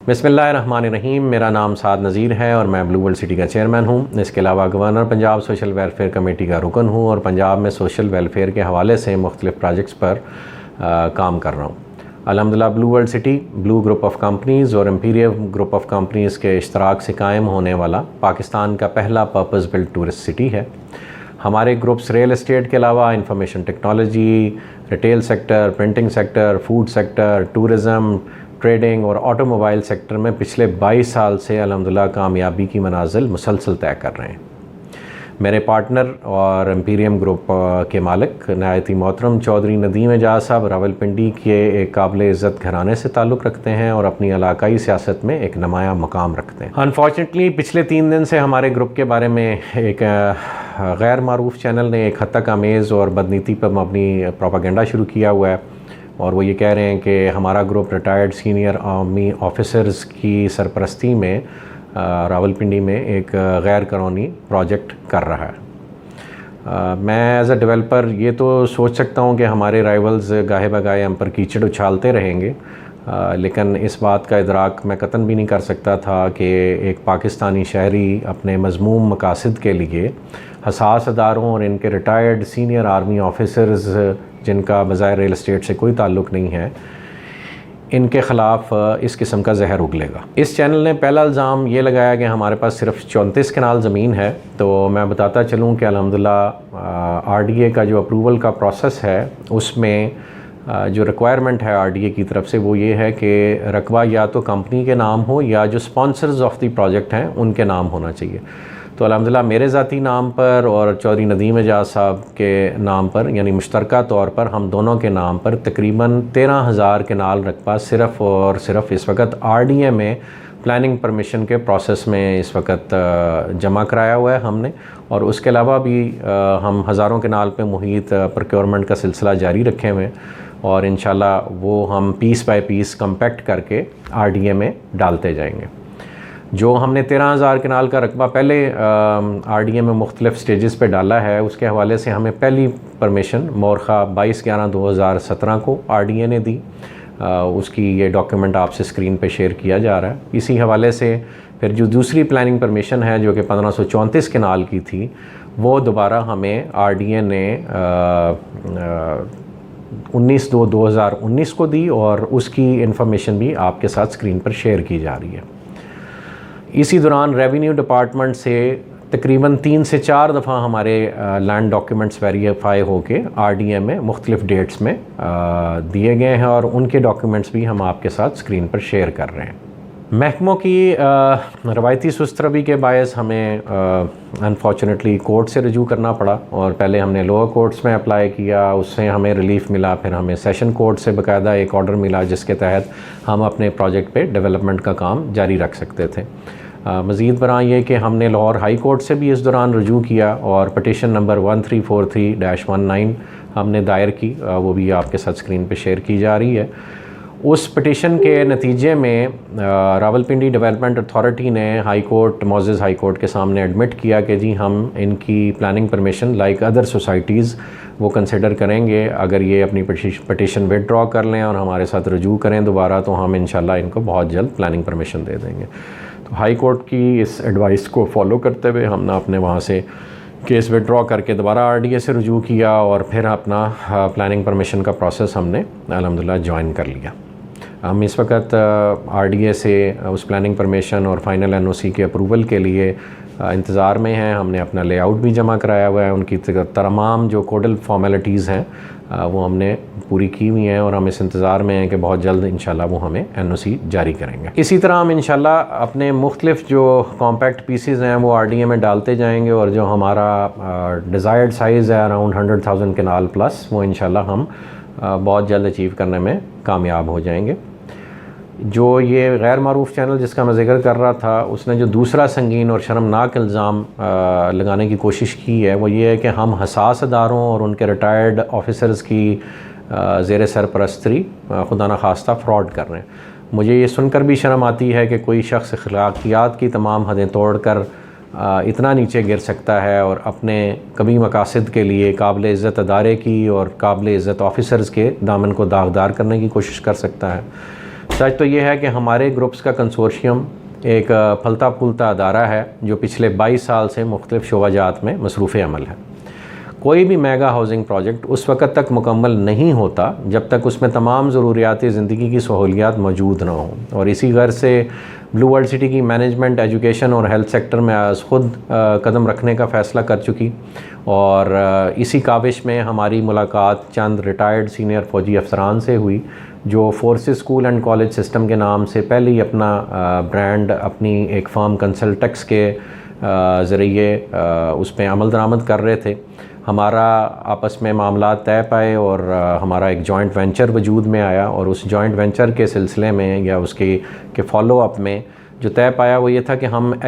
बिस्मिल्लाहिर्रहमानिर्रहीम। मेरा नाम साद नज़ीर है और मैं ब्लू वर्ल्ड सिटी का चेयरमैन हूँ। इसके अलावा governor Punjab social welfare committee का रुकन हूँ और पंजाब में सोशल वेलफेयर के हवाले से मुख्तलिफ़ प्रोजेक्ट्स पर काम कर रहा हूँ। अल्हम्दुलिल्लाह blue world city blue group of companies और एम्पीरियल ग्रुप ऑफ कंपनीज़ के इश्तराक से कायम होने वाला पाकिस्तान का पहला पर्पस बिल्ट टूरिस्ट सिटी है। हमारे ग्रुप्स रियल एस्टेट के अलावा information technology, retail sector, printing sector, food sector, tourism, trading और ऑटोमोबाइल सेक्टर में पिछले 22 साल से अल्हम्दुलिल्लाह कामयाबी की मनाजिल मुसलसल तय कर रहे हैं। मेरे पार्टनर और एम्पीरियम ग्रुप के मालिक नहायती मोहतरम चौधरी नदीम एजाज साहब रावलपिंडी के एक काबिल इज़्ज़त घराने से ताल्लुक़ रखते हैं और अपनी इलाकाई सियासत में एक नुमायाँ मकाम रखते हैं। अनफॉर्चुनेटली पिछले 3 दिन से हमारे ग्रुप के बारे में एक गैर मारूफ चैनल ने एक हद तक आमेज़ और बदनीति पर मबनी प्रोपागेंडा शुरू किया हुआ है और वो ये कह रहे हैं कि हमारा group retired senior army officers की सरपरस्ती में रावलपिंडी में एक गैर कानूनी प्रोजेक्ट कर रहा है। मैं एज़ अ डेवलपर ये तो सोच सकता हूँ कि हमारे राइवल्स गाहे बगाहे हम पर कीचड़ उछालते रहेंगे, लेकिन इस बात का इदराक मैं कतन भी नहीं कर सकता था कि एक पाकिस्तानी शहरी अपने मज़मूम मकासद के लिए हसास अदारों और इनके रिटायर्ड सीनियर आर्मी ऑफिसर्स जिनका बज़ाहिर रियल एस्टेट से कोई ताल्लुक़ नहीं है, इनके ख़िलाफ़ इस किस्म का जहर उगलेगा। इस चैनल ने पहला इल्ज़ाम ये लगाया कि हमारे पास सिर्फ 34 कनाल ज़मीन है। तो मैं बताता चलूँ कि अल्हम्दुलिल्लाह RDA का जो अप्रूवल का प्रोसेस है उसमें जो रिक्वायरमेंट है RDA की तरफ से वो ये है कि रकबा या तो कंपनी के नाम हो या जो स्पॉन्सर्स ऑफ द प्रोजेक्ट हैं उनके नाम होना चाहिए। तो अल्हम्दुलिल्लाह मेरे ज़ाती नाम पर और चौधरी नदीम एजाज साहब के नाम पर यानी मुश्तरका तौर पर हम दोनों के नाम पर तकरीबन 13,000 कनाल रकबा सिर्फ़ और सिर्फ इस वक्त RDA में प्लानिंग परमिशन के प्रोसेस में इस वक्त जमा कराया हुआ है हमने। और उसके अलावा भी हम हज़ारों कनाल पे मुहित प्रोक्योरमेंट का सिलसिला जारी रखे हुए हैं और इंशाल्लाह वो हम पीस बाय पीस कम्पैक्ट करके RDA में डालते जाएंगे। जो हमने 13,000 कनाल का रकबा पहले RDA में मुख्तलिफ़ स्टेजेस पे डाला है उसके हवाले से हमें पहली परमिशन मौरखा 22/11/2017 को RDA ने दी। उसकी ये डॉक्यूमेंट आपसे स्क्रीन पे शेयर किया जा रहा है। इसी हवाले से फिर जो दूसरी प्लानिंग परमिशन है जो कि 1534 कनाल की थी वो दोबारा हमें RDA ने 19/2/2019 को दी और उसकी इन्फॉर्मेशन भी आपके साथ स्क्रीन पर शेयर की जा रही है। इसी दौरान रेवेन्यू डिपार्टमेंट से तकरीबन 3 से 4 दफ़ा हमारे लैंड डॉक्यूमेंट्स वेरीफाई होके RDA में मुख्तलिफ़ डेट्स में दिए गए हैं और उनके डॉक्यूमेंट्स भी हम आपके साथ स्क्रीन पर शेयर कर रहे हैं। महकमों की रवायती सुस्तरवी के बायस हमें अनफॉर्चुनेटली कोर्ट से रजू करना पड़ा और पहले हमने लोअर कोर्ट्स में अप्लाई किया, उससे हमें रिलीफ मिला, फिर हमें सेशन कोर्ट से बाकायदा एक ऑर्डर मिला जिसके तहत हम अपने प्रोजेक्ट पे डेवलपमेंट का काम जारी रख सकते थे। मज़ीद बरा ये कि हमने लाहौर हाई कोर्ट से भी इस दौरान रजू किया और पटिशन नंबर 1343-19 हमने दायर की, वो भी आपके साथ स्क्रीन पे शेयर की जा रही है। उस पटिशन के नतीजे में रावलपिंडी डेवलपमेंट अथॉरिटी ने हाई कोर्ट मोअज़्ज़ज़ हाई कोर्ट के सामने एडमिट किया कि जी हम इनकी planning permission like other societies वो कंसिडर करेंगे। अगर ये अपनी पटिशन विदड्रॉ कर लें और हमारे साथ रजू करें दोबारा तो हम इंशाल्लाह इनको बहुत जल्द प्लानिंग परमिशन दे देंगे। तो हाई कोर्ट की इस एडवाइस को फॉलो करते हुए हमने अपने वहाँ से केस विदड्रॉ करके दोबारा RDA से रजू किया और फिर अपना प्लानिंग परमिशन का प्रोसेस हमने अल्हम्दुलिल्लाह ज्वाइन कर लिया। हम इस वक्त RDA से उस प्लानिंग परमिशन और फाइनल NOC के अप्रूवल के लिए इंतज़ार में हैं। हमने अपना लेआउट भी जमा कराया हुआ है, उनकी तमाम जो कोडल फॉर्मेलिटीज़ हैं वो हमने पूरी की हुई हैं और हम इस इंतज़ार में हैं कि बहुत जल्द इंशाल्लाह वो हमें NOC जारी करेंगे। इसी तरह हम इंशाल्लाह अपने मुख्तलिफ़ जो कॉम्पैक्ट पीसीज़ हैं वो RDA में डालते जाएंगे और जो हमारा डिज़ायर्ड साइज़ है अराउंड 100,000 कनाल प्लस वो इंशाल्लाह हम बहुत जल्द अचीव करने में कामयाब हो जाएंगे। जो ये गैर मारूफ चैनल जिसका मैं ज़िक्र कर रहा था उसने जो दूसरा संगीन और शर्मनाक इल्ज़ाम लगाने की कोशिश की है वो ये है कि हम हसास अदारों और उनके रिटायर्ड ऑफिसर्स की ज़ेर सरपरस्ती खुदा न खास्ता फ्रॉड कर रहे हैं। मुझे ये सुनकर भी शर्म आती है कि कोई शख्स अखलाकियात की तमाम हदें तोड़ कर इतना नीचे गिर सकता है और अपने कभी मकासद के लिए काबिल इज़्ज़त अदारे की और काबिल इज़्ज़त ऑफिसर्स के दामन को दागदार करने की कोशिश कर सकता है। सच तो ये है कि हमारे ग्रुप्स का कंसोर्शियम एक फलता फूलता अदारा है जो पिछले 22 साल से मुख्तलिफ शोबाजात में मसरूफ़ अमल है। कोई भी मेगा हाउसिंग प्रोजेक्ट उस वक़्त तक मुकम्मल नहीं होता जब तक उसमें तमाम ज़रूरियाती ज़िंदगी की सहूलियात मौजूद ना हों, और इसी गर्ज से ब्लू वर्ल्ड सिटी की मैनेजमेंट एजुकेशन और हेल्थ सेक्टर में आज ख़ुद कदम रखने का फ़ैसला कर चुकी, और इसी काविश में हमारी मुलाकात चंद रिटायर्ड सीनियर फ़ौजी अफसरान से हुई जो forces school and college system के नाम से पहले ही अपना ब्रांड अपनी एक फर्म कंसल्टेक्स के ज़रिए उस पर अमल दरामद कर रहे थे। हमारा आपस में मामला तय पाए और हमारा एक जॉइंट वेंचर वजूद में आया, और उस जॉइंट वेंचर के सिलसिले में या उसके फॉलो अप में जो तय पाया वो ये था कि हम इस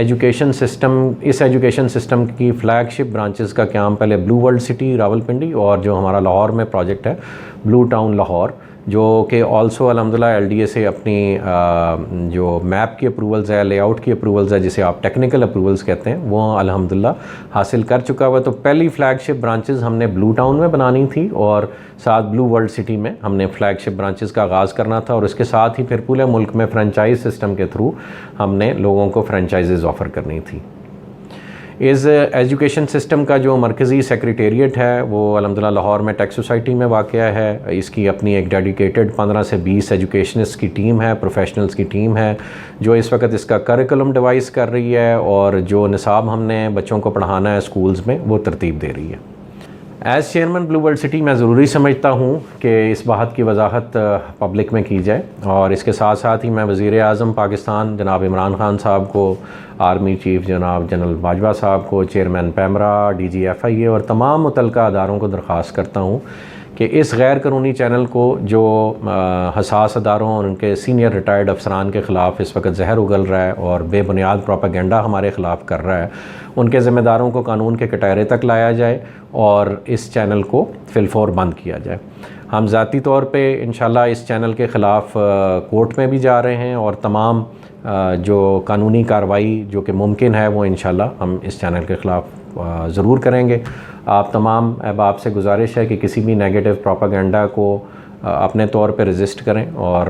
एजुकेशन सिस्टम की फ़्लैगशिप ब्रांचेस का क़याम पहले ब्लू वर्ल्ड सिटी रावलपिंडी और जो हमारा लाहौर में प्रोजेक्ट है ब्लू टाउन लाहौर, जो कि ऑल्सो अल्हम्दुलिल्लाह LDA से अपनी जो मैप की अप्रूवल्स है, लेआउट की अप्रूवल्स है, जिसे आप टेक्निकल अप्रूवल्स कहते हैं, वो अल्हम्दुलिल्लाह हासिल कर चुका हुआ। तो पहली फ्लैगशिप ब्रांचेस हमने ब्लू टाउन में बनानी थी और साथ ब्लू वर्ल्ड सिटी में हमने फ्लैगशिप ब्रांचेस का आगाज़ करना था, और इसके साथ ही फिर पूरे मुल्क में फ्रेंचाइज सिस्टम के थ्रू हमने लोगों को फ्रेंचाइजेज़ ऑफ़र करनी थी। इस एजुकेशन सिस्टम का जो मरकज़ी सेक्रेटेरिएट है वो अल्हम्दुलिल्लाह लाहौर में टेक सोसाइटी में वाक़या है। इसकी अपनी एक डेडिकेटेड 15 से 20 एजुकेशनिस्ट की टीम है, प्रोफेशनल्स की टीम है, जो इस वक्त इसका करिकुलम डिवाइस कर रही है और जो निसाब हमने बच्चों को पढ़ाना है स्कूल्स में वो तरतीब दे रही है। As chairman blue world city मैं ज़रूरी समझता हूँ कि इस बात की वजाहत पब्लिक में की जाए, और इसके साथ साथ ही मैं वज़ीर आज़म पाकिस्तान जनाब इमरान ख़ान साहब को, आर्मी चीफ़ जनाब जनरल बाजवा साहब को, चेयरमैन पैमरा, DG FIA और तमाम मुतल्लिका अदारों को दरख्वास्त करता हूँ कि इस गैर कानूनी चैनल को जो हसास अदारों और उनके सीनियर रिटायर्ड अफसरान के ख़िलाफ़ इस वक्त जहर उगल रहा है और बेबुनियाद प्रोपेगेंडा हमारे ख़िलाफ़ कर रहा है, उनके ज़िम्मेदारों को कानून के कटहरे तक लाया जाए और इस चैनल को फिलफौर बंद किया जाए। हम ज़ाती तौर पे इंशाल्लाह इस चैनल के ख़िलाफ़ कोर्ट में भी जा रहे हैं, और तमाम जो कानूनी कार्रवाई जो कि मुमकिन है वो इंशाल्लाह हम इस चैनल के ख़िलाफ़ ज़रूर करेंगे। आप तमाम अहबाब से गुजारिश है कि किसी भी नेगेटिव प्रोपेगेंडा को अपने तौर पे रेजिस्ट करें, और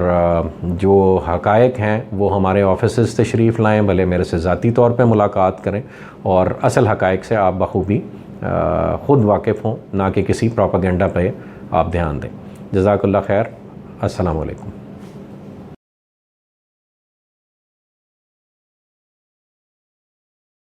जो हक़ाइक़ हैं वो हमारे ऑफिसेज़ तशरीफ़ लाएँ, भले मेरे से ज़ाती तौर पे मुलाकात करें, और असल हक़ाइक़ से आप बखूबी ख़ुद वाकिफ़ हों, ना कि किसी प्रोपेगेंडा पे आप ध्यान दें। जज़ाकल्लाह खैर। अस्सलामु अलैकुम।